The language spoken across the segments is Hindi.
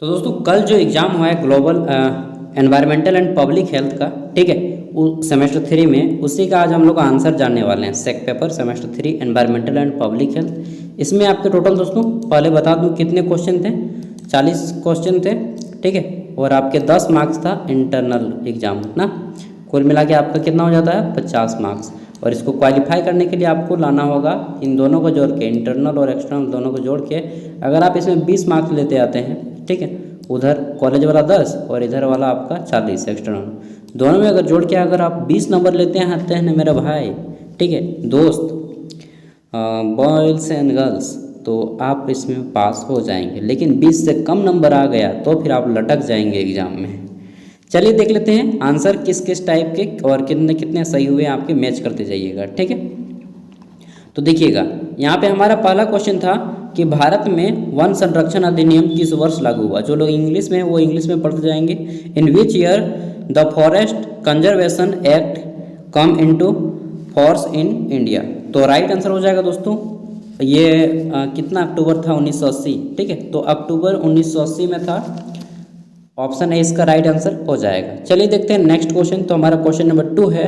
तो दोस्तों कल जो एग्ज़ाम हुआ है global environmental and public health का, ठीक है, वो सेमेस्टर 3 में, उसी का आज हम लोग आंसर जानने वाले हैं। Sec paper semester 3 environmental and public health. इसमें आपके टोटल दोस्तों पहले बता दूं कितने क्वेश्चन थे। 40 क्वेश्चन थे, ठीक है, और आपके 10 मार्क्स था इंटरनल एग्जाम ना। कुल मिला के आपका कितना हो जाता है 50 मार्क्स। और इसको क्वालिफाई करने के लिए आपको लाना होगा इन दोनों को जोड़ के, इंटरनल और एक्सटर्नल दोनों को जोड़ के। अगर आप इसमें 20 मार्क्स लेते आते हैं, ठीक है, उधर कॉलेज वाला 10 और इधर वाला आपका 40 एक्सटर्नल, दोनों में अगर जोड़ के अगर आप 20 नंबर लेते हैं मेरे भाई, ठीक है दोस्त, बॉयज़ एंड गर्ल्स, तो आप इसमें पास हो जाएंगे। लेकिन 20 से कम नंबर आ गया तो फिर आप लटक जाएंगे एग्ज़ाम में। चलिए देख लेते हैं आंसर किस किस टाइप के और कितने कितने सही हुए आपके, मैच करते जाइएगा, ठीक है। तो देखिएगा यहाँ पे हमारा पहला क्वेश्चन था कि भारत में वन संरक्षण अधिनियम किस वर्ष लागू हुआ। जो लोग इंग्लिश में वो इंग्लिश में पढ़ते जाएंगे। In which year the forest conservation act come into force in India. तो राइट आंसर हो जाएगा दोस्तों ये कितना अक्टूबर था 1980, ठीक है, तो अक्टूबर 1980 में था। ऑप्शन है इसका राइट आंसर हो जाएगा। चलिए देखते हैं नेक्स्ट क्वेश्चन। तो हमारा क्वेश्चन नंबर 2 है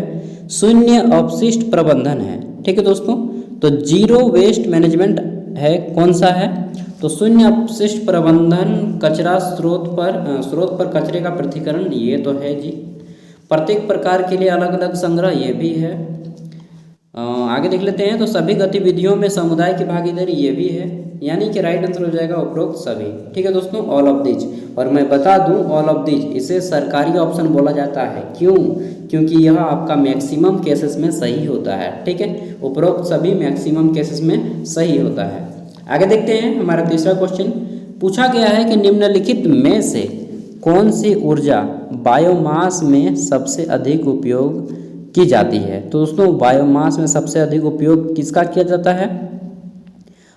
शून्य अपशिष्ट प्रबंधन है, ठीक है दोस्तों। तो जीरो वेस्ट मैनेजमेंट है, कौन सा है। तो शून्य अपशिष्ट प्रबंधन कचरा स्रोत पर कचरे का पृथक्करण, ये तो है जी। प्रत्येक प्रकार के लिए अलग अलग संग्रह, ये भी है। आगे देख लेते हैं। तो सभी गतिविधियों में समुदाय की भागीदारी, ये भी है। यानी कि राइट आंसर हो जाएगा उपरोक्त सभी, ठीक है दोस्तों, ऑल ऑफ दीज। और मैं बता दूं ऑल ऑफ दीज इसे सरकारी ऑप्शन बोला जाता है। क्यों? क्योंकि यह आपका मैक्सिमम केसेस में सही होता है, ठीक है, उपरोक्त सभी मैक्सिमम केसेस में सही होता है। आगे देखते हैं हमारा तीसरा क्वेश्चन। पूछा गया है कि निम्नलिखित में से कौन सी ऊर्जा बायोमास में सबसे अधिक उपयोग की जाती है। तो दोस्तों बायोमास में सबसे अधिक उपयोग किसका किया जाता है।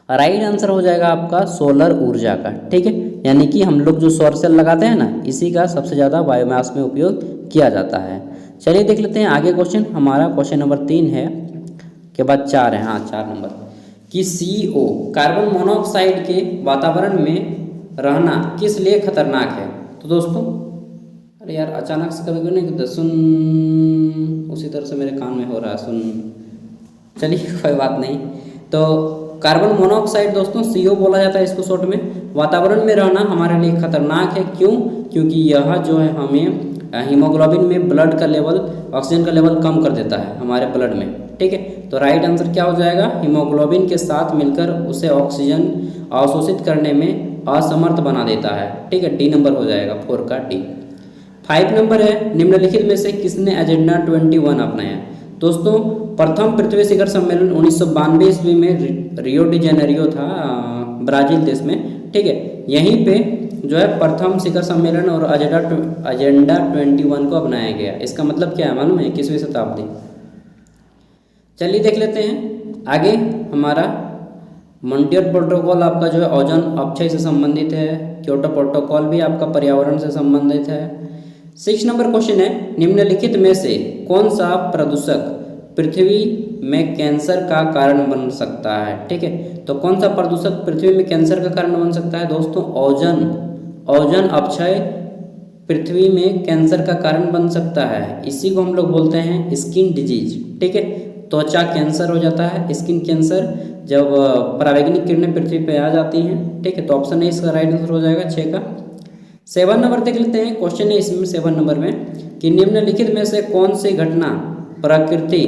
राइट आंसर हो जाएगा आपका सोलर ऊर्जा का, ठीक है। यानी कि हम लोग जो सौर सेल लगाते हैं ना, इसी का सबसे ज़्यादा बायोमास में उपयोग किया जाता है। चलिए देख लेते हैं आगे क्वेश्चन। हमारा क्वेश्चन नंबर 3 है के बाद 4 है, हाँ 4 नंबर, कि CO कार्बन मोनोऑक्साइड के वातावरण में रहना किस लिए खतरनाक है। तो दोस्तों अरे यार अचानक से कभी नहीं कहते सुन, उसी तरह से मेरे कान में हो रहा है सुन। चलिए कोई बात नहीं। तो कार्बन मोनोऑक्साइड दोस्तों CO बोला जाता है इसको शॉर्ट में। वातावरण में रहना हमारे लिए खतरनाक है। क्यों? क्योंकि यह जो है हमें हीमोग्लोबिन में ब्लड का लेवल, ऑक्सीजन का लेवल कम कर देता है हमारे ब्लड में, ठीक है। तो राइट आंसर क्या हो जाएगा, हीमोग्लोबिन के साथ मिलकर उसे ऑक्सीजन अवशोषित करने में असमर्थ बना देता है, ठीक है। डी नंबर हो जाएगा 4 का डी। 5 नंबर है निम्नलिखित में से किसने एजेंडा 21 अपनाया। दोस्तों प्रथम पृथ्वी शिखर सम्मेलन 1992 ईस्वी में रियो डी जेनेरियो था, ब्राजील देश में, ठीक है। यहीं पे जो है प्रथम शिखर सम्मेलन और एजेंडा 21 को अपनाया गया। इसका मतलब क्या है मालूम है, 21वीं शताब्दी। चलिए देख लेते हैं आगे। हमारा मॉन्ट्रियल प्रोटोकॉल आपका जो है ओजोन अपक्षय से संबंधित है। क्योटो प्रोटोकॉल भी आपका पर्यावरण से संबंधित है। 6 नंबर क्वेश्चन है निम्नलिखित में से कौन सा प्रदूषक पृथ्वी में कैंसर का कारण बन सकता है, ठीक है। तो कौन सा प्रदूषक पृथ्वी में कैंसर का कारण बन सकता है दोस्तों, ओजोन अपक्षय पृथ्वी में कैंसर का कारण बन सकता है। इसी को हम लोग बोलते हैं स्किन डिजीज, ठीक है। त्वचा कैंसर हो जाता है, स्किन कैंसर, जब पराबैंगनी किरणें पृथ्वी पे आ जाती हैं, ठीक है। तो ऑप्शन है इसका राइट आंसर हो जाएगा 6 का। 7 नंबर देख लेते हैं। क्वेश्चन है इसमें 7 नंबर में कि निम्नलिखित में से कौन सी घटना प्रकृति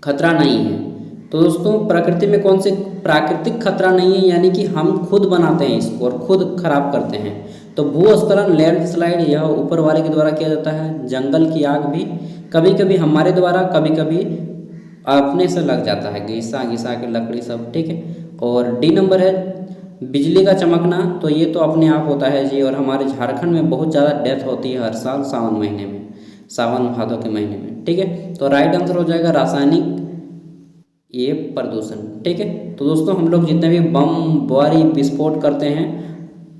खतरा नहीं है। तो दोस्तों प्रकृति में कौन से प्राकृतिक खतरा नहीं है, यानी कि हम खुद बनाते हैं इसको और खुद खराब करते हैं। तो भूस्खलन, लैंडस्लाइड यह ऊपर वाले के द्वारा किया जाता है। जंगल की आग भी कभी कभी हमारे द्वारा, कभी कभी अपने से लग जाता है, घिसा घिसा के लकड़ी सब, ठीक है। और डी नंबर है बिजली का चमकना, तो ये तो अपने आप होता है जी। और हमारे झारखंड में बहुत ज़्यादा डेथ होती है हर साल सावन महीने में, सावन भादों के महीने में, ठीक है। तो राइट आंसर हो जाएगा रासायनिक ये प्रदूषण, ठीक है। तो दोस्तों हम लोग जितने भी बम बारी विस्फोट करते हैं,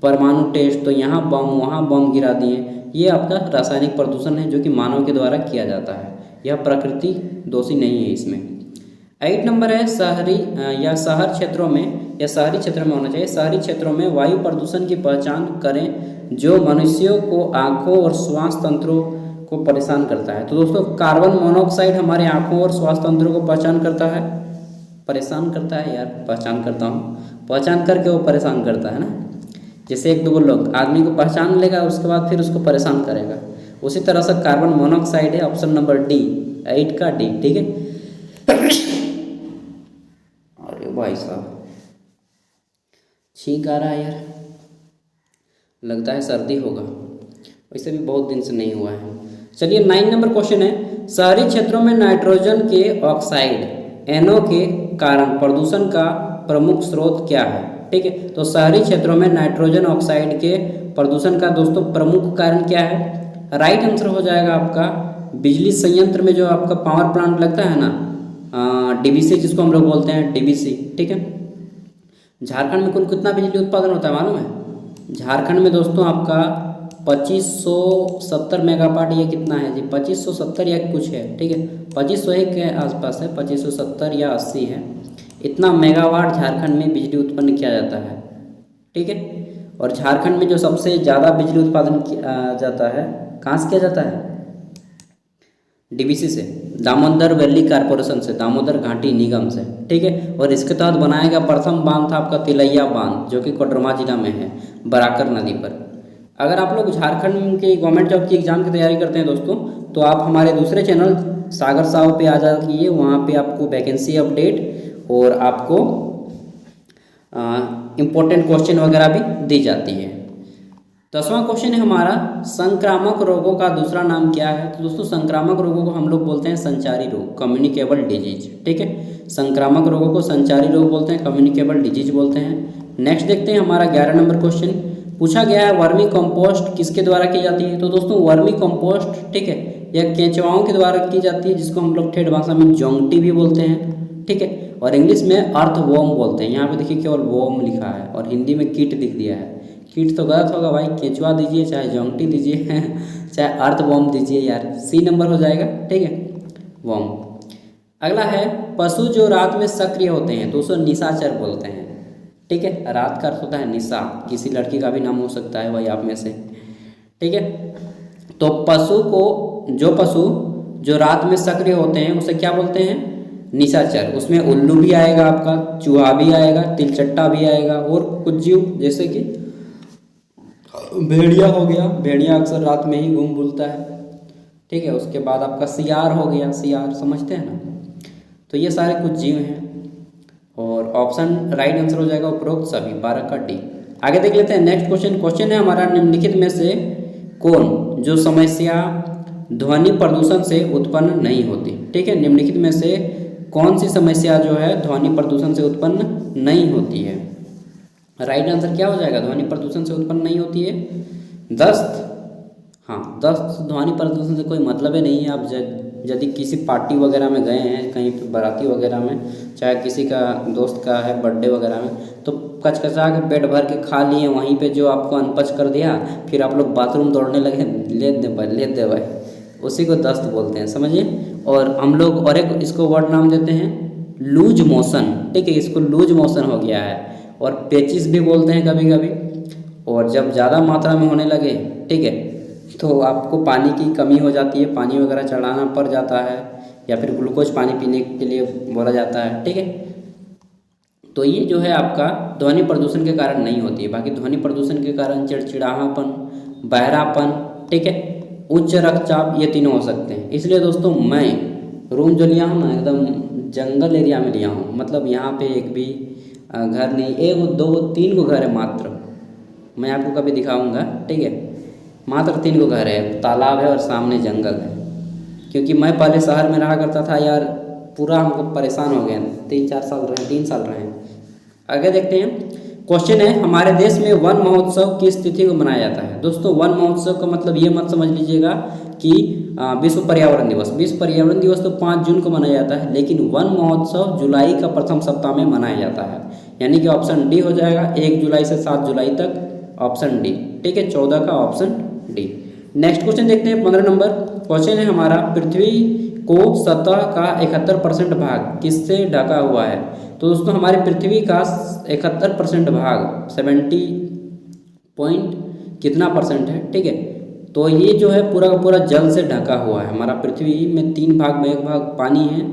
परमाणु टेस्ट, तो यहाँ बम वहाँ बम गिरा दिए, ये आपका रासायनिक प्रदूषण है जो कि मानव के द्वारा किया जाता है। यह प्रकृति दोषी नहीं है इसमें। 8 नंबर है शहरी या शहर क्षेत्रों में या शहरी क्षेत्रों में होना चाहिए, शहरी क्षेत्रों में वायु प्रदूषण की पहचान करें जो मनुष्यों को आँखों और श्वास तंत्रों को परेशान करता है। तो दोस्तों कार्बन मोनोऑक्साइड हमारे आँखों और श्वास तंत्रों को पहचान करता है, परेशान करता है यार, पहचान करता हूँ, पहचान करके वो परेशान करता है ना। जैसे एक दो लोग आदमी को पहचान लेगा उसके बाद फिर उसको परेशान करेगा, उसी तरह से कार्बन मोनोऑक्साइड है ऑप्शन नंबर डी, 8 का डी, ठीक है। अरे भाई साहब छींक आ रहा है यार, लगता है सर्दी होगा, वैसे भी बहुत दिन से नहीं हुआ है। चलिए 9 नंबर क्वेश्चन है, शहरी क्षेत्रों में नाइट्रोजन के ऑक्साइड NO के कारण प्रदूषण का प्रमुख स्रोत क्या है, ठीक है। तो शहरी क्षेत्रों में नाइट्रोजन ऑक्साइड के प्रदूषण का दोस्तों प्रमुख कारण क्या है, राइट आंसर हो जाएगा आपका बिजली संयंत्र में जो आपका पावर प्लांट लगता है ना, DBC जिसको हम लोग बोलते हैं DBC, ठीक है। झारखंड में कुल कितना बिजली उत्पादन होता है मालूम है? झारखंड में दोस्तों आपका 2570 मेगावाट, ये कितना है जी, 2570 या कुछ है, ठीक है, 2501 के आसपास है, 2570 या 80 है, इतना मेगावाट झारखंड में बिजली उत्पन्न किया जाता है, ठीक है। और झारखंड में जो सबसे ज़्यादा बिजली उत्पादन किया जाता है कहाँ से किया जाता है? DBC से, दामोदर वैली कारपोरेशन से, दामोदर घाटी निगम से, ठीक है। और इसके तहत बनाया गया प्रथम बांध था आपका तिलैया बांध, जो कि कोडरमा जिला में है, बराकर नदी पर। अगर आप लोग झारखंड के गवर्नमेंट जॉब की एग्ज़ाम की तैयारी करते हैं दोस्तों, तो आप हमारे दूसरे चैनल सागर साहु पे आ जाइए, वहाँ पे आपको वैकेंसी अपडेट और आपको इम्पोर्टेंट क्वेश्चन वगैरह भी दी जाती है। 10वां क्वेश्चन है हमारा, संक्रामक रोगों का दूसरा नाम क्या है? तो दोस्तों संक्रामक रोगों को हम लोग बोलते हैं संचारी रोग, कम्युनिकेबल डिजीज, ठीक है। संक्रामक रोगों को संचारी रोग बोलते हैं, कम्युनिकेबल डिजीज बोलते हैं। नेक्स्ट देखते हैं हमारा 11 नंबर क्वेश्चन, पूछा गया है वर्मी कंपोस्ट किसके द्वारा की जाती है? तो दोस्तों वर्मी कंपोस्ट, ठीक है, यह केंचुआओं के द्वारा की जाती है, जिसको हम लोग ठेठ भाषा में जोंगटी भी बोलते हैं, ठीक है। और इंग्लिश में अर्थवॉर्म बोलते हैं। यहाँ पे देखिए केवल वॉर्म लिखा है और हिंदी में कीट दिख दिया है। कीट तो गलत होगा भाई, केंचुआ दीजिए, चाहे जोंगटी दीजिए चाहे अर्थवॉर्म दीजिए यार, सी नंबर हो जाएगा, ठीक है, वॉर्म। अगला है पशु जो रात में सक्रिय होते हैं तो उसे निशाचर बोलते हैं, ठीक है। रात का अर्थ होता है निशा, किसी लड़की का भी नाम हो सकता है भाई आप में से, ठीक है। तो पशु जो रात में सक्रिय होते हैं उसे क्या बोलते हैं? निशाचर। उसमें उल्लू भी आएगा आपका, चूहा भी आएगा, तिलचट्टा भी आएगा और कुछ जीव जैसे कि भेड़िया हो गया, भेड़िया अक्सर रात में ही घूम बुलता है, ठीक है। उसके बाद आपका सियार हो गया, सियार समझते हैं ना। तो ये सारे कुछ जीव हैं और ऑप्शन राइट आंसर हो जाएगा उपरोक्त सभी, 12 का डी। आगे देख लेते हैं नेक्स्ट क्वेश्चन है हमारा, निम्नलिखित में से कौन जो समस्या ध्वनि प्रदूषण से उत्पन्न नहीं होती, ठीक है। निम्नलिखित में से कौन सी समस्या जो है ध्वनि प्रदूषण से उत्पन्न नहीं होती है? राइट आंसर क्या हो जाएगा? ध्वनि प्रदूषण से उत्पन्न नहीं होती है दस्त। हाँ, दस्त ध्वनि प्रदूषण से कोई मतलब ही नहीं है। आप यदि किसी पार्टी वगैरह में गए हैं, कहीं पे बाराती वगैरह में, चाहे किसी का दोस्त का है बर्थडे वगैरह में, तो कचकचा के पेट भर के खा लिए, वहीं पे जो आपको अनपच कर दिया, फिर आप लोग बाथरूम दौड़ने लगे, ले दे भाई, उसी को दस्त बोलते हैं, समझिए। और हम लोग और एक इसको वर्ड नाम देते हैं लूज मोशन, ठीक है, इसको लूज मोशन हो गया है। और पेचिस भी बोलते हैं कभी कभी। और जब ज़्यादा मात्रा में होने लगे, ठीक है, तो आपको पानी की कमी हो जाती है, पानी वगैरह चढ़ाना पड़ जाता है, या फिर ग्लूकोज पानी पीने के लिए बोला जाता है, ठीक है। तो ये जो है आपका ध्वनि प्रदूषण के कारण नहीं होती है। बाकी ध्वनि प्रदूषण के कारण चिड़चिड़ाहट, बहरापन, ठीक है, उच्च रक्तचाप, ये तीनों हो सकते हैं। इसलिए दोस्तों मैं रूम जो लिया हूँ ना, एकदम जंगल एरिया में लिया हूँ, मतलब यहाँ पे एक भी घर नहीं, 1 2 3 गो घर है मात्र। मैं आपको कभी दिखाऊंगा, ठीक है, मात्र 3 गो घर है, तालाब है और सामने जंगल है। क्योंकि मैं पहले शहर में रहा करता था यार, पूरा हमको परेशान हो गया, 3 साल रहे। आगे देखते हैं, क्वेश्चन है हमारे देश में वन महोत्सव किस तिथि को मनाया जाता है? दोस्तों वन महोत्सव का मतलब ये मत समझ लीजिएगा कि विश्व पर्यावरण दिवस तो 5 जून को मनाया जाता है, लेकिन वन महोत्सव जुलाई का प्रथम सप्ताह में मनाया जाता है। यानी कि ऑप्शन डी हो जाएगा, 1 जुलाई से 7 जुलाई तक, ऑप्शन डी, ठीक है, 14 का ऑप्शन डी। नेक्स्ट क्वेश्चन देखते हैं 15 नंबर क्वेश्चन है हमारा, पृथ्वी को सतह का 71% भाग किससे ढका हुआ है? तो दोस्तों हमारी पृथ्वी का 71% भाग 70 पॉइंट कितना परसेंट है, ठीक है। तो ये जो है पूरा का पूरा जल से ढका हुआ है। हमारा पृथ्वी में 3 भाग में 1 भाग पानी है,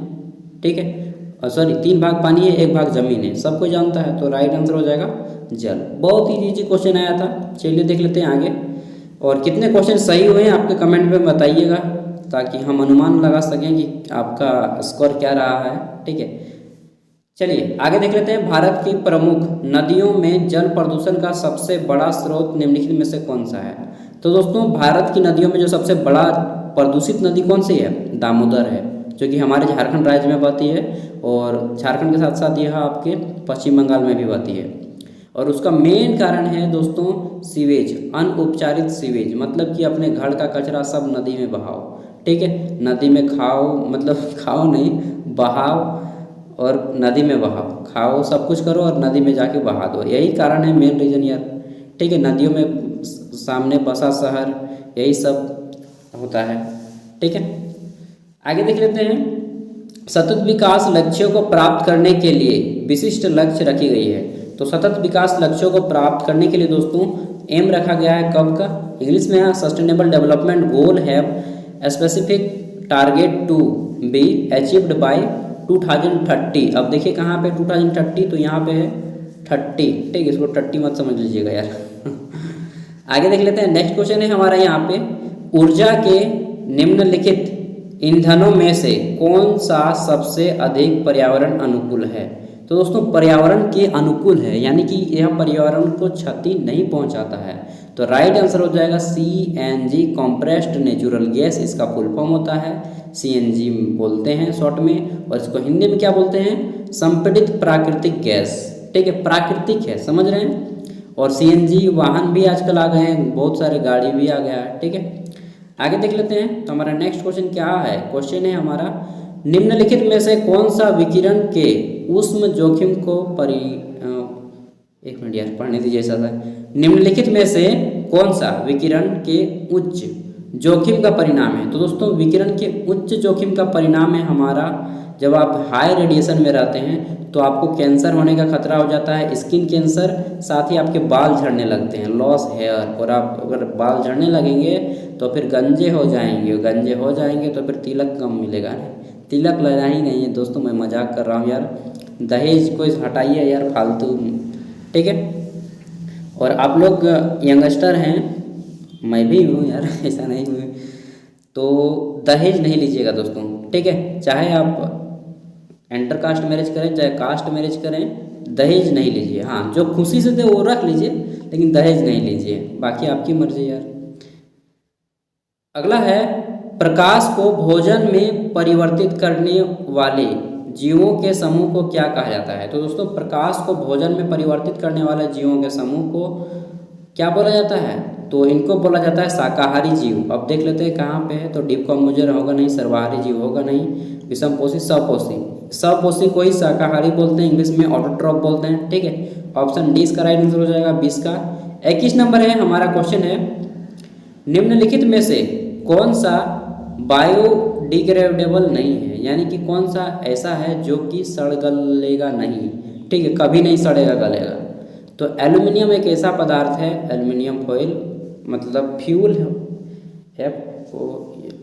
ठीक है, सॉरी 3 भाग पानी है 1 भाग जमीन है, सब कोई जानता है। तो राइट आंसर हो जाएगा जल। बहुत ही इजी क्वेश्चन आया था। चलिए देख लेते हैं आगे, और कितने क्वेश्चन सही हुए हैं आपके कमेंट में बताइएगा, ताकि हम अनुमान लगा सकें कि आपका स्कोर क्या रहा है, ठीक है। चलिए आगे देख लेते हैं, भारत की प्रमुख नदियों में जल प्रदूषण का सबसे बड़ा स्रोत निम्नलिखित में से कौन सा है? तो दोस्तों भारत की नदियों में जो सबसे बड़ा प्रदूषित नदी कौन सी है? दामोदर है, जो कि हमारे झारखंड राज्य में बहती है, और झारखंड के साथ साथ यह आपके पश्चिम बंगाल में भी बहती है। और उसका मेन कारण है दोस्तों सीवेज, अनउपचारित सीवेज, मतलब कि अपने घर का कचरा सब नदी में बहाओ, ठीक है। नदी में खाओ, मतलब खाओ नहीं, बहाओ, और नदी में बहाओ, खाओ सब कुछ करो और नदी में जाके बहा दो। यही कारण है, मेन रीज़न यार, ठीक है। नदियों में सामने बसा शहर, यही सब होता है, ठीक है। आगे देख लेते हैं, सतत विकास लक्ष्यों को प्राप्त करने के लिए विशिष्ट लक्ष्य रखी गई है। तो सतत विकास लक्ष्यों को प्राप्त करने के लिए दोस्तों एम रखा गया है कब का? इंग्लिश में है sustainable development goal have specific target to be achieved by 2030। अब देखिए कहाँ पे 2030, तो यहाँ पे है 30, ठीक है, इसको 30 मत समझ लीजिएगा यार। आगे देख लेते हैं, नेक्स्ट क्वेश्चन है हमारा यहाँ पे, ऊर्जा के निम्नलिखित ईंधनों में से कौन सा सबसे अधिक पर्यावरण अनुकूल है? तो दोस्तों पर्यावरण के अनुकूल है, यानी कि यह पर्यावरण को क्षति नहीं पहुंचाता है। तो राइट आंसर हो जाएगा CNG, कॉम्प्रेस्ड नेचुरल गैस इसका फुल फॉर्म होता है, CNG बोलते हैं शॉर्ट में, और इसको हिंदी में क्या बोलते हैं? संपीड़ित प्राकृतिक गैस, ठीक है, प्राकृतिक है, समझ रहे हैं। और CNG वाहन भी आजकल आ गए हैं, बहुत सारे गाड़ी भी आ गया है, ठीक है। आगे देख लेते हैं, तो हमारा नेक्स्ट क्वेश्चन क्या है? क्वेश्चन है हमारा, निम्नलिखित में से कौन सा विकिरण के ऊष्म जोखिम को एक मिनट यार पढ़ने दीजिए ऐसा था। निम्नलिखित में से कौन सा विकिरण के उच्च जोखिम का परिणाम है? तो दोस्तों विकिरण के उच्च जोखिम का परिणाम है हमारा, जब आप हाई रेडिएशन में रहते हैं तो आपको कैंसर होने का खतरा हो जाता है, स्किन कैंसर, साथ ही आपके बाल झड़ने लगते हैं, लॉस हेयर, और आप अगर बाल झड़ने लगेंगे तो फिर गंजे हो जाएंगे, गंजे हो जाएंगे तो फिर तिलक कम मिलेगा। नहीं, तिलक लगा ही नहीं है दोस्तों, मैं मजाक कर रहा हूँ यार, दहेज को हटाइए यार फालतू, ठीक है। और आप लोग यंगस्टर हैं, मैं भी हूँ यार, ऐसा नहीं हूँ, तो दहेज नहीं लीजिएगा दोस्तों, ठीक है। चाहे आप इंटर कास्ट मैरिज करें चाहे कास्ट मैरिज करें, दहेज नहीं लीजिए। हाँ, जो खुशी से दे वो रख लीजिए, लेकिन दहेज नहीं लीजिए, बाकी आपकी मर्जी यार। अगला है, प्रकाश को भोजन में परिवर्तित करने वाले जीवों के समूह को क्या कहा जाता है? तो दोस्तों प्रकाश को भोजन में परिवर्तित करने वाले जीवों के समूह को क्या बोला जाता है? तो इनको बोला जाता है शाकाहारी जीव। अब देख लेते हैं कहाँ पे है, तो डिकम्पोजर होगा नहीं, सर्वाहारी जीव होगा नहीं, विषमपोषी, सपोषी। सपोषी को ही शाकाहारी बोलते हैं, इंग्लिश में ऑटोट्रॉफ बोलते हैं, ठीक है। ऑप्शन डी इसका राइट आंसर हो जाएगा 20 का। 21 नंबर है हमारा क्वेश्चन है, निम्नलिखित में से कौन सा बायोडिग्रेडेबल नहीं है, यानी कि कौन सा ऐसा है जो कि सड़ गलेगा नहीं, ठीक है, कभी नहीं सड़ेगा गलेगा। तो एल्युमिनियम एक ऐसा पदार्थ है, एल्युमिनियम फॉइल, मतलब फ्यूल है,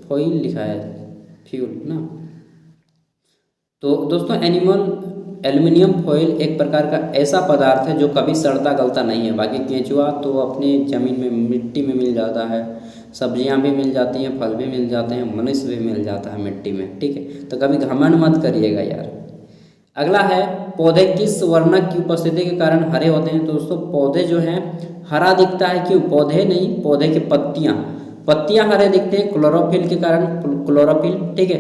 फॉइल लिखा है, फ्यूल ना। तो दोस्तों एल्युमिनियम फॉइल एक प्रकार का ऐसा पदार्थ है जो कभी सड़ता गलता नहीं है। बाकी केंचुआ तो अपने ज़मीन में मिट्टी में मिल जाता है, सब्जियां भी मिल जाती हैं, फल भी मिल जाते हैं, मनुष्य भी मिल जाता है मिट्टी में, ठीक है। तो कभी घमंड मत करिएगा यार। अगला है, पौधे किस वर्णक की उपस्थिति के कारण हरे होते हैं? तो दोस्तों पौधे जो हैं हरा दिखता है, क्यों? पौधे नहीं, पौधे की पत्तियां हरे दिखते हैं क्लोरोफिल के कारण, क्लोरोफिल, ठीक है।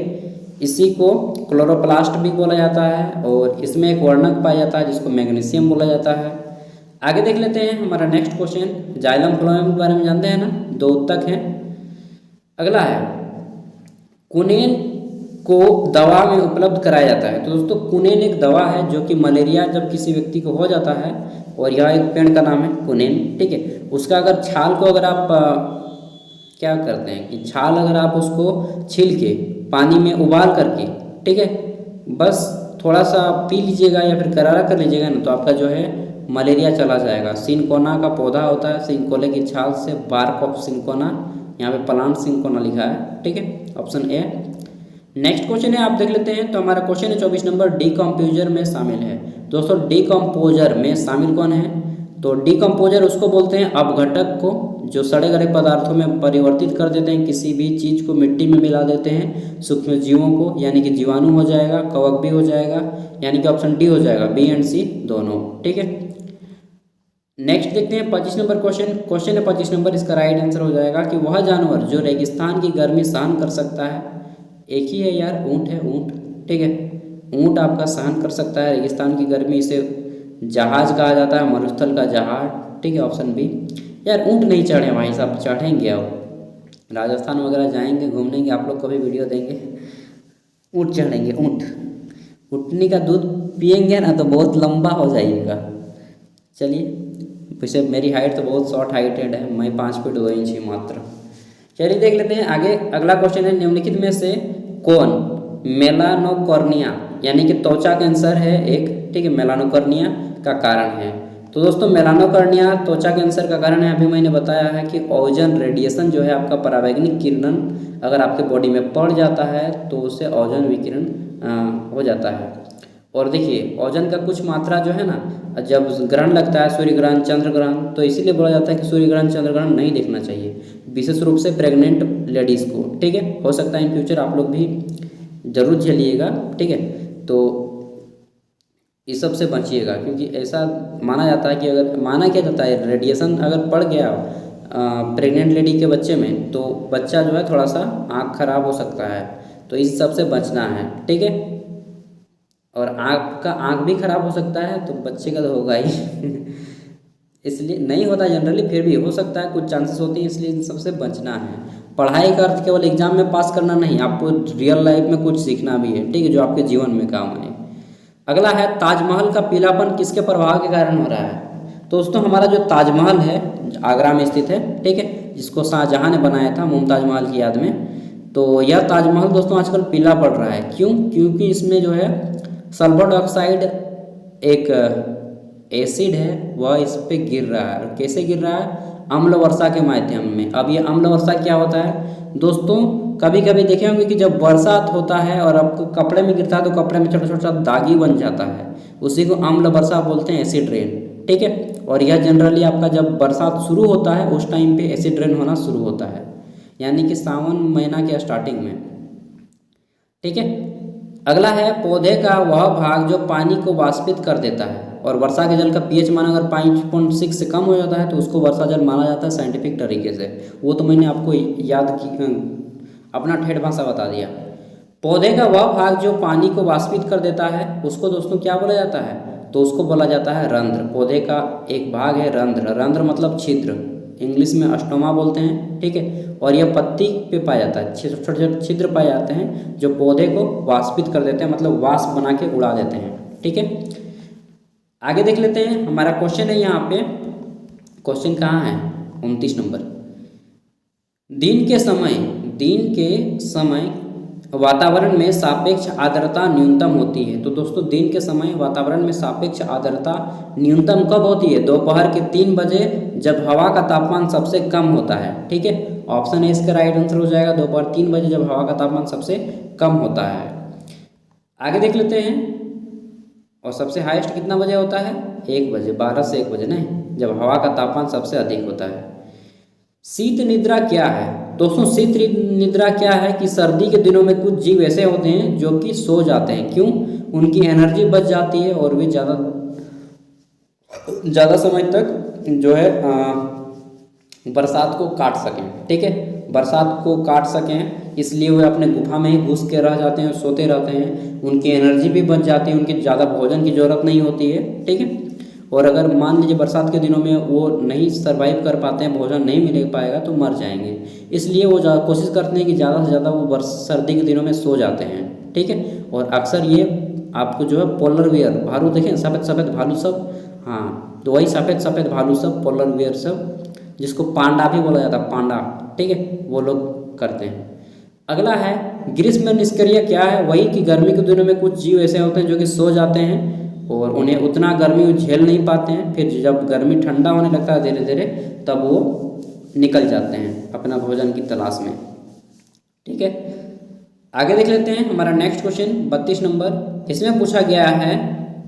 इसी को क्लोरोप्लास्ट भी बोला जाता है, और इसमें एक वर्णक पाया जाता है जिसको मैग्नीशियम बोला जाता है। आगे देख लेते हैं हमारा नेक्स्ट क्वेश्चन, जाइलम फ्लोएम के बारे में जानते हैं ना, 2 उत्तक हैं। अगला है, कुनेन को दवा में उपलब्ध कराया जाता है। तो दोस्तों कुनेन एक दवा है जो कि मलेरिया जब किसी व्यक्ति को हो जाता है, और यह एक पेड़ का नाम है कुनेन, ठीक है। उसका अगर छाल को अगर आप क्या करते हैं कि छाल अगर आप उसको छील के पानी में उबाल करके, ठीक है, बस थोड़ा सा पी लीजिएगा या फिर करारा कर लीजिएगा ना, तो आपका जो है मलेरिया चला जाएगा। सिंकोना का पौधा होता है, सिंकोले की छाल से, बार्क ऑफ सिंकोना, यहाँ पे प्लांट सिंकोना लिखा है, ठीक है, ऑप्शन ए। नेक्स्ट क्वेश्चन है, आप देख लेते हैं। तो हमारा क्वेश्चन है 24 नंबर, डीकम्पोजर में शामिल है। दोस्तों डीकम्पोजर में शामिल कौन है? तो डीकम्पोजर उसको बोलते हैं अपघटक को, जो सड़े गले पदार्थों में परिवर्तित कर देते हैं, किसी भी चीज़ को मिट्टी में मिला देते हैं, सूक्ष्म जीवों को, यानी कि जीवाणु हो जाएगा, कवक भी हो जाएगा, यानी कि ऑप्शन डी हो जाएगा, बी एंड सी दोनों, ठीक है। नेक्स्ट देखते हैं 25 नंबर क्वेश्चन। क्वेश्चन है 25 नंबर, इसका राइट आंसर हो जाएगा कि वह जानवर जो रेगिस्तान की गर्मी सहन कर सकता है, एक ही है यार, ऊँट है, ऊँट, ठीक है, ऊँट आपका सहन कर सकता है रेगिस्तान की गर्मी, इसे जहाज कहा जाता है, मरुस्थल का जहाज, ठीक है, ऑप्शन बी। यार ऊँट नहीं चढ़े भाई साहब, चढ़ेंगे अब राजस्थान वगैरह जाएंगे घूमने के, आप लोग को भी वीडियो देंगे, ऊँट चढ़ेंगे, ऊँट, ऊँटनी का दूध पियेंगे ना तो बहुत लंबा हो जाइएगा। चलिए, वैसे मेरी हाइट तो बहुत शॉर्ट हाइटेड है, मैं 5 फीट 2 इंच ही मात्र। चलिए देख लेते हैं आगे। अगला क्वेश्चन है, निम्नलिखित में से कौन मेलानोकॉर्निया यानी कि त्वचा कैंसर है एक, ठीक है, मेलानोकॉर्निया का कारण है। तो दोस्तों मेलानोकॉर्निया त्वचा कैंसर का कारण है, अभी मैंने बताया है कि ओजोन रेडिएशन जो है आपका परावैंगनिक किरणन अगर आपके बॉडी में पड़ जाता है तो उससे ओजोन विकिरण हो जाता है। और देखिए ओजोन का कुछ मात्रा जो है ना, जब ग्रहण लगता है, सूर्य ग्रहण, चंद्र ग्रहण, तो इसीलिए बोला जाता है कि सूर्य ग्रहण चंद्र ग्रहण नहीं देखना चाहिए, विशेष रूप से प्रेग्नेंट लेडीज़ को, ठीक है। हो सकता है इन फ्यूचर आप लोग भी जरूर झेलिएगा, ठीक है। तो इस सब से बचिएगा, क्योंकि ऐसा माना जाता है कि अगर माना क्या जाता है, रेडिएशन अगर पड़ गया प्रेग्नेंट लेडी के बच्चे में तो बच्चा जो है थोड़ा सा आँख खराब हो सकता है, तो इस सब से बचना है, ठीक है। और आपका आँख भी खराब हो सकता है तो बच्चे का तो होगा ही इसलिए नहीं होता जनरली, फिर भी हो सकता है, कुछ चांसेस होते हैं, इसलिए इन सबसे बचना है। पढ़ाई का अर्थ केवल एग्जाम में पास करना नहीं, आपको रियल लाइफ में कुछ सीखना भी है, ठीक है, जो आपके जीवन में काम आए। अगला है, ताजमहल का पीलापन किसके प्रभाव के कारण हो रहा है? तो दोस्तों हमारा जो ताजमहल है आगरा में स्थित है, ठीक है, जिसको शाहजहां ने बनाया था मुमताज महल की याद में, तो यह ताजमहल दोस्तों आजकल पीला पड़ रहा है। क्यों? क्योंकि इसमें जो है सल्फर डाइऑक्साइड एक एसिड है वह इस पे गिर रहा है। और कैसे गिर रहा है? अम्ल वर्षा के माध्यम में। अब ये अम्ल वर्षा क्या होता है दोस्तों? कभी कभी देखे होंगे कि जब बरसात होता है और आपको कपड़े में गिरता है तो कपड़े में छोटा छोटा दागी बन जाता है, उसी को अम्ल वर्षा बोलते हैं, एसिड रेन, ठीक है। और यह जनरली आपका जब बरसात शुरू होता है उस टाइम पे एसिड रेन होना शुरू होता है, यानी कि सावन महीना के स्टार्टिंग में, ठीक है। अगला है, पौधे का वह भाग जो पानी को वाष्पित कर देता है और वर्षा के जल का पीएच मान अगर 5.6 से कम हो जाता है तो उसको वर्षा जल माना जाता है साइंटिफिक तरीके से। वो तो मैंने आपको याद की, अपना ठेठ भाषा बता दिया। पौधे का वह भाग जो पानी को वाष्पित कर देता है उसको दोस्तों क्या बोला जाता है? तो उसको बोला जाता है रंध्र। पौधे का एक भाग है रंध्र। रंध्र मतलब छिद्र, इंग्लिश में अस्टोमा बोलते हैं, ठीक है। और यह पत्ती पे पाया जाता है, छोटे छोटे छिद्र पाए जाते हैं जो पौधे को वाष्पित कर देते हैं, मतलब वाष्प बना के उड़ा देते हैं, ठीक है। आगे देख लेते हैं, हमारा क्वेश्चन है यहाँ पे, क्वेश्चन कहाँ है? 29 नंबर। दिन के समय वातावरण में सापेक्ष आर्द्रता न्यूनतम होती है। तो दोस्तों दिन के समय वातावरण में सापेक्ष आर्द्रता न्यूनतम कब होती है? दोपहर के 3 बजे, जब हवा का तापमान सबसे कम होता है, ठीक है। ऑप्शन है इसका राइट आंसर हो जाएगा, दोपहर 3 बजे जब हवा का तापमान सबसे कम होता है। आगे देख लेते हैं, और सबसे हाईएस्ट कितना बजे होता है? 1 बजे, 12 से 1 बजे नहीं, जब हवा का तापमान सबसे अधिक होता है। शीत निद्रा क्या है? दोस्तों शीत निद्रा क्या है कि सर्दी के दिनों में कुछ जीव ऐसे होते हैं जो कि सो जाते हैं। क्यों? उनकी एनर्जी बच जाती है और वे ज़्यादा समय तक जो है बरसात को काट सकें, ठीक है, बरसात को काट सकें, इसलिए वे अपने गुफा में ही घुस के रह जाते हैं, सोते रहते हैं। उनकी एनर्जी भी बच जाती है, उनकी ज़्यादा भोजन की ज़रूरत नहीं होती है, ठीक है। और अगर मान लीजिए बरसात के दिनों में वो नहीं सर्वाइव कर पाते हैं, भोजन नहीं मिल पाएगा तो मर जाएंगे, इसलिए वो कोशिश करते हैं कि ज़्यादा से ज़्यादा वो सर्दी के दिनों में सो जाते हैं, ठीक है। और अक्सर ये आपको जो है पोलर बियर, भालू देखें, सफ़ेद सफ़ेद भालू सब, हाँ, तो वही सफ़ेद सफ़ेद भालू सब, पोलर बियर सब, जिसको पांडा भी बोला जाता है, पांडा, ठीक है, वो लोग करते हैं। अगला है ग्रीष्म निष्क्रिय क्या है, वही कि गर्मी के दिनों में कुछ जीव ऐसे होते हैं जो कि सो जाते हैं और उन्हें उतना गर्मी झेल नहीं पाते हैं, फिर जब गर्मी ठंडा होने लगता है धीरे धीरे तब वो निकल जाते हैं अपना भोजन की तलाश में। ठीक है, आगे देख लेते हैं हमारा नेक्स्ट क्वेश्चन 32 नंबर। इसमें पूछा गया है,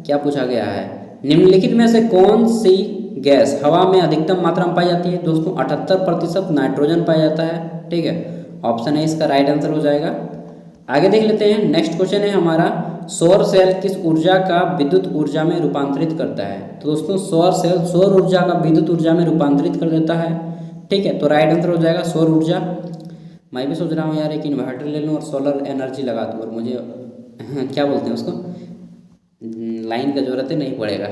क्या पूछा गया है, निम्नलिखित में से कौन सी गैस हवा में अधिकतम मात्रा में पाई जाती है। दोस्तों 78% नाइट्रोजन पाया जाता है। ठीक है, ऑप्शन है इसका राइट आंसर हो जाएगा। आगे देख लेते हैं नेक्स्ट क्वेश्चन है हमारा, सौर सेल किस ऊर्जा का विद्युत ऊर्जा में रूपांतरित करता है। तो दोस्तों सौर सेल सौर ऊर्जा का विद्युत ऊर्जा में रूपांतरित कर देता है। ठीक है, तो राइट आंसर हो जाएगा सौर ऊर्जा। मैं भी सोच रहा हूँ यार एक इन्वर्टर ले लूँ और सोलर एनर्जी लगा दूँ और मुझे क्या बोलते हैं उसको, लाइन का ज़रूरत ही नहीं पड़ेगा,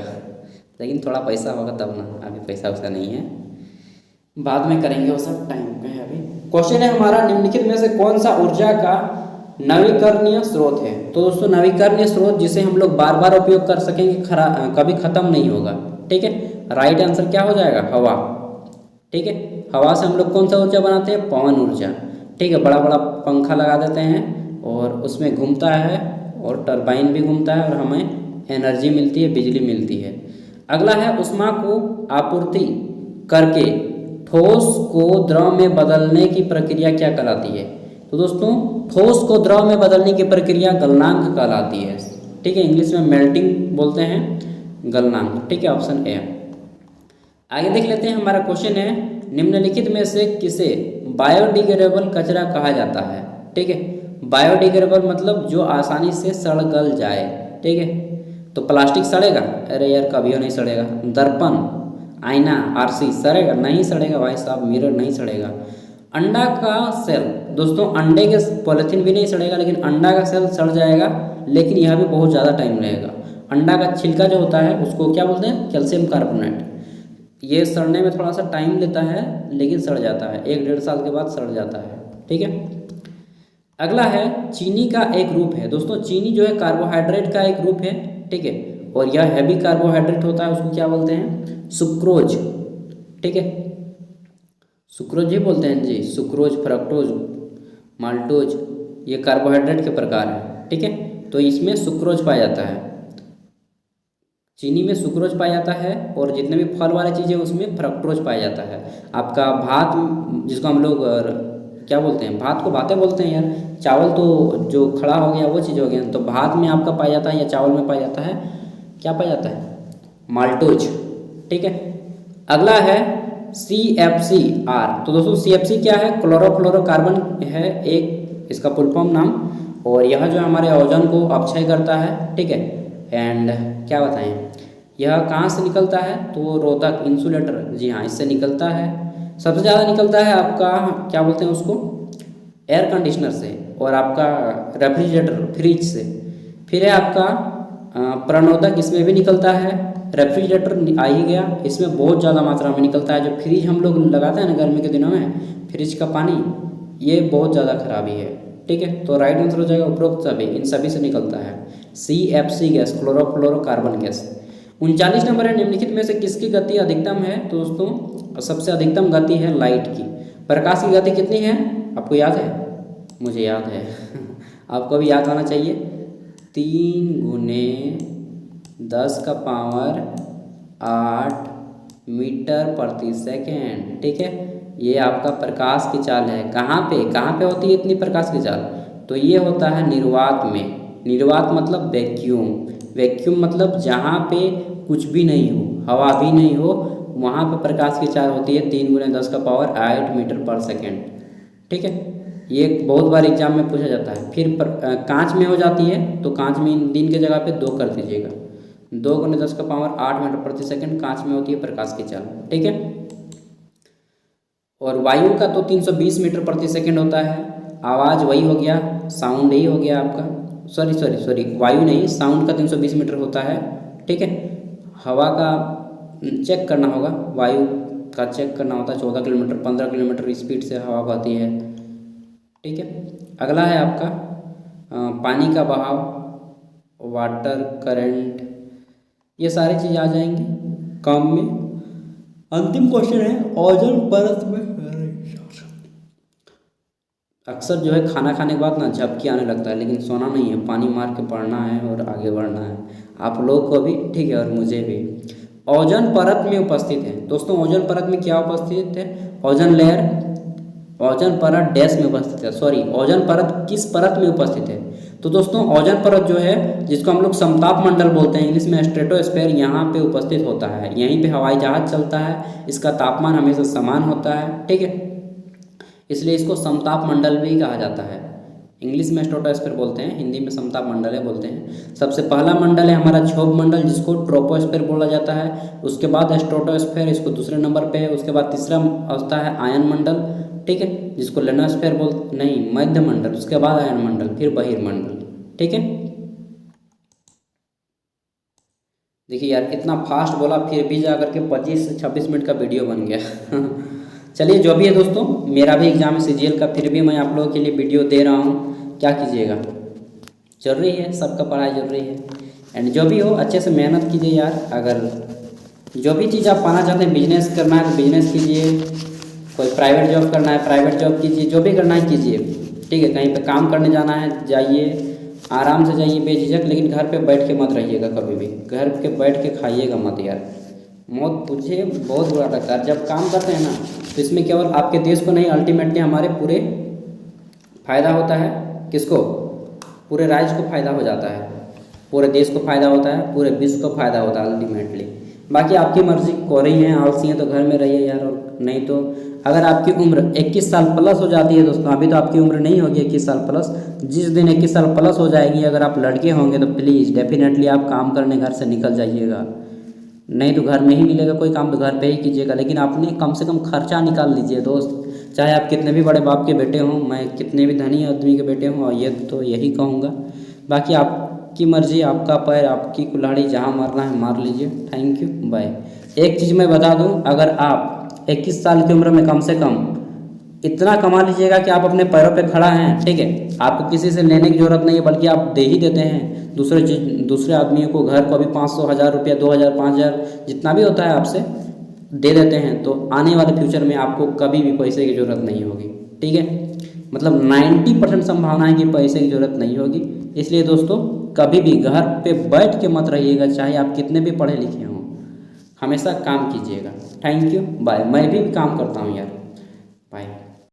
लेकिन थोड़ा पैसा होगा तब ना, अभी पैसा वैसा नहीं है, बाद में करेंगे वो सब, टाइम पे है अभी। क्वेश्चन है हमारा, निम्नलिखित में से कौन सा ऊर्जा का नवीकरणीय स्रोत है। तो दोस्तों नवीकरणीय स्रोत जिसे हम लोग बार बार उपयोग कर सकेंगे, कभी खत्म नहीं होगा। ठीक है, राइट आंसर क्या हो जाएगा, हवा। ठीक है, हवा से हम लोग कौन सा ऊर्जा बनाते हैं, पवन ऊर्जा। ठीक है, बड़ा बड़ा पंखा लगा देते हैं और उसमें घूमता है और टरबाइन भी घूमता है और हमें एनर्जी मिलती है, बिजली मिलती है। अगला है, ऊष्मा को आपूर्ति करके ठोस को द्रव में बदलने की प्रक्रिया क्या कहलाती है। तो दोस्तों ठोस को द्रव में बदलने की प्रक्रिया गलनांक कहलाती है। ठीक है, इंग्लिश में मेल्टिंग बोलते हैं, गलनांक। ठीक है, ऑप्शन ए। आगे देख लेते हैं हमारा क्वेश्चन है, निम्नलिखित में से किसे बायोडिग्रेडेबल कचरा कहा जाता है। ठीक है, बायोडिग्रेडेबल मतलब जो आसानी से सड़ गल जाए। ठीक है, तो प्लास्टिक सड़ेगा, अरे यार कभी नहीं सड़ेगा। दर्पण, आईना, आरसी सड़ेगा, नहीं सड़ेगा भाई साहब, मिरर नहीं सड़ेगा। अंडा का सेल, दोस्तों अंडे के पॉलीथीन भी नहीं सड़ेगा, लेकिन अंडा का सेल सड़ जाएगा, लेकिन यह भी बहुत ज़्यादा टाइम लगेगा। अंडा का छिलका जो होता है उसको क्या बोलते हैं, कैल्शियम कार्बोनेट। ये सड़ने में थोड़ा सा टाइम लेता है, लेकिन सड़ जाता है, 1-1.5 साल के बाद सड़ जाता है। ठीक है, अगला है, चीनी का एक रूप है। दोस्तों चीनी जो है कार्बोहाइड्रेट का एक रूप है। ठीक है, और यह हैवी कार्बोहाइड्रेट होता है, उसको क्या बोलते हैं, सुक्रोज। ठीक है, सुक्रोज ही बोलते हैं जी, सुक्रोज, फ्रक्टोज, माल्टोज, ये कार्बोहाइड्रेट के प्रकार हैं। ठीक है, तो इसमें सुक्रोज पाया जाता है, चीनी में सुक्रोज पाया जाता है, और जितने भी फल वाले चीज़ें उसमें फ्रक्टोज पाया जाता है। आपका भात, जिसको हम लोग क्या बोलते हैं, भात को भातें बोलते हैं यार, चावल तो जो खड़ा हो गया वो चीज़ हो गया, तो भात में आपका पाया जाता है या चावल में पाया जाता है, क्या पाया जाता है, माल्टोज। ठीक है, अगला है CFCR। तो दोस्तों CFC क्या है, क्लोरोफ्लोरोकार्बन है एक इसका फुल फॉर्म नाम, और यह जो हमारे ओजोन को अपक्षय करता है। ठीक है, एंड क्या बताएं, यह कहाँ से निकलता है, तो रोधक, इंसुलेटर, जी हाँ इससे निकलता है। सबसे ज़्यादा निकलता है आपका क्या बोलते हैं उसको, एयर कंडीशनर से, और आपका रेफ्रिजरेटर, फ्रिज से। फिर है आपका प्रणोदक, इसमें भी निकलता है। रेफ्रिजरेटर आ ही गया, इसमें बहुत ज़्यादा मात्रा में निकलता है। जो फ्रिज हम लोग लगाते हैं ना गर्मी के दिनों में, फ्रिज का पानी ये बहुत ज़्यादा खराबी है। ठीक है, तो राइट आंसर हो जाएगा उपरोक्त सभी, इन सभी से निकलता है CFC gas, chlorofluorocarbon gas. 39 number है, निम्नलिखित में से किसकी गति अधिकतम है। तो दोस्तों सबसे अधिकतम गति है लाइट की। प्रकाश की गति कितनी है, आपको याद है, मुझे याद है आपको भी याद होना चाहिए, 3×10⁸ मीटर प्रति सेकेंड। ठीक है, ये आपका प्रकाश की चाल है। कहाँ पे होती है इतनी प्रकाश की चाल, तो ये होता है निर्वात में। निर्वात मतलब वैक्यूम, वैक्यूम मतलब जहाँ पे कुछ भी नहीं हो, हवा भी नहीं हो, वहाँ पे प्रकाश की चाल होती है 3×10⁸ मीटर पर सेकेंड। ठीक है, ये बहुत बार एग्जाम में पूछा जाता है। फिर कांच में हो जाती है, तो कांच में दिन के जगह पे 2 कर दीजिएगा, 2×10⁸ मीटर प्रति सेकेंड कांच में होती है प्रकाश की चाल। ठीक है, और वायु का तो 320 मीटर प्रति सेकेंड होता है। आवाज़ वही हो गया, साउंड ही हो गया आपका, सॉरी वायु नहीं, साउंड का 320 मीटर होता है। ठीक है, हवा का चेक करना होगा, वायु का चेक करना होता है, 14 किलोमीटर 15 किलोमीटर स्पीड से हवा बहती है। ठीक है, अगला है आपका पानी का बहाव, वाटर करंट, ये सारी चीज़ आ जाएंगी काम में। अंतिम क्वेश्चन है, ओजोन परत में अक्सर जो है खाना खाने के बाद ना झपकी आने लगता है, लेकिन सोना नहीं है, पानी मार के पढ़ना है और आगे बढ़ना है आप लोगों को भी, ठीक है, और मुझे भी। ओजोन परत में उपस्थित है दोस्तों, ओजोन परत में क्या उपस्थित है? ओजोन लेयर, ओजोन परत डैश में उपस्थित है, सॉरी ओजोन परत किस परत में उपस्थित है? तो दोस्तों ओजोन परत जो है जिसको हम लोग समताप मंडल बोलते हैं इंग्लिश में, स्ट्रेटोस्फेयर, यहाँ पे उपस्थित होता है। यहीं पे हवाई जहाज चलता है, इसका तापमान हमेशा समान होता है, ठीक है, इसलिए इसको समताप मंडल भी कहा जाता है। इंग्लिश में स्ट्रेटोस्फेयर बोलते हैं, हिंदी में समताप मंडल है बोलते हैं। सबसे पहला मंडल है हमारा क्षोभ मंडल जिसको ट्रोपोस्फेयर बोला जाता है। उसके बाद स्ट्रेटोस्फेयर, इसको दूसरे नंबर पे है। उसके बाद तीसरा आता है आयन मंडल, ठीक है, जिसको लेनोस्फेयर नहीं, मध्य मंडल, उसके बाद आयन मंडल, फिर बहिर्मंडल, ठीक है। देखिए यार इतना फास्ट बोला फिर भी जा करके 25 से 26 मिनट का वीडियो बन गया। चलिए जो भी है दोस्तों, मेरा भी एग्जाम है सीजीएल का, फिर भी मैं आप लोगों के लिए वीडियो दे रहा हूँ, क्या कीजिएगा, जरूरी है, सबका पढ़ाई जरूरी है। एंड जो भी हो अच्छे से मेहनत कीजिए यार। अगर जो भी चीज़ आप पाना चाहते हैं, बिजनेस करना है तो बिजनेस कीजिए, कोई प्राइवेट जॉब करना है प्राइवेट जॉब कीजिए, जो भी करना है कीजिए, ठीक है। कहीं पे काम करने जाना है जाइए, आराम से जाइए बेझिझक, लेकिन घर पे बैठ के मत रहिएगा कभी भी, घर के बैठ के खाइएगा मत यार। मौत मुझे बहुत बुरा लगता है जब काम करते हैं ना, तो इसमें केवल आपके देश को नहीं, अल्टीमेटली हमारे पूरे फ़ायदा होता है। किसको? पूरे राज्य को फ़ायदा हो जाता है, पूरे देश को फ़ायदा होता है, पूरे विश्व को फ़ायदा होता है अल्टीमेटली। बाकी आपकी मर्ज़ी, कोरी हैं आलसी हैं तो घर में रहिए यार, और नहीं तो अगर आपकी उम्र 21 साल प्लस हो जाती है दोस्तों, अभी तो आपकी उम्र नहीं होगी 21 साल प्लस, जिस दिन 21 साल प्लस हो जाएगी, अगर आप लड़के होंगे तो प्लीज़ डेफिनेटली आप काम करने घर से निकल जाइएगा। नहीं तो घर में ही मिलेगा कोई काम तो घर पे ही कीजिएगा, लेकिन आपने कम से कम खर्चा निकाल लीजिए दोस्त। चाहे आप कितने भी बड़े बाप के बेटे हों, मैं कितने भी धनी आदमी के बेटे हों, और ये तो यही कहूँगा। बाकी आपकी मर्ज़ी, आपका पैर, आपकी कुल्हाड़ी, जहाँ मारना है मार लीजिए। Thank you, bye. एक चीज़ मैं बता दूँ, अगर आप 21 साल की उम्र में कम से कम इतना कमा लीजिएगा कि आप अपने पैरों पे खड़ा हैं, ठीक है, आपको किसी से लेने की ज़रूरत नहीं है, बल्कि आप दे ही देते हैं दूसरे आदमियों को, घर को, अभी 500, 1000 रुपया, 2000, 5000 जितना भी होता है आपसे दे देते हैं, तो आने वाले फ्यूचर में आपको कभी भी पैसे की ज़रूरत नहीं होगी, ठीक है। मतलब 90% संभावना है कि पैसे की ज़रूरत नहीं होगी। इसलिए दोस्तों कभी भी घर पे बैठ के मत रहिएगा, चाहे आप कितने भी पढ़े लिखे हों, हमेशा काम कीजिएगा। Thank you, bye. मैं भी काम करता हूँ यार, बाय।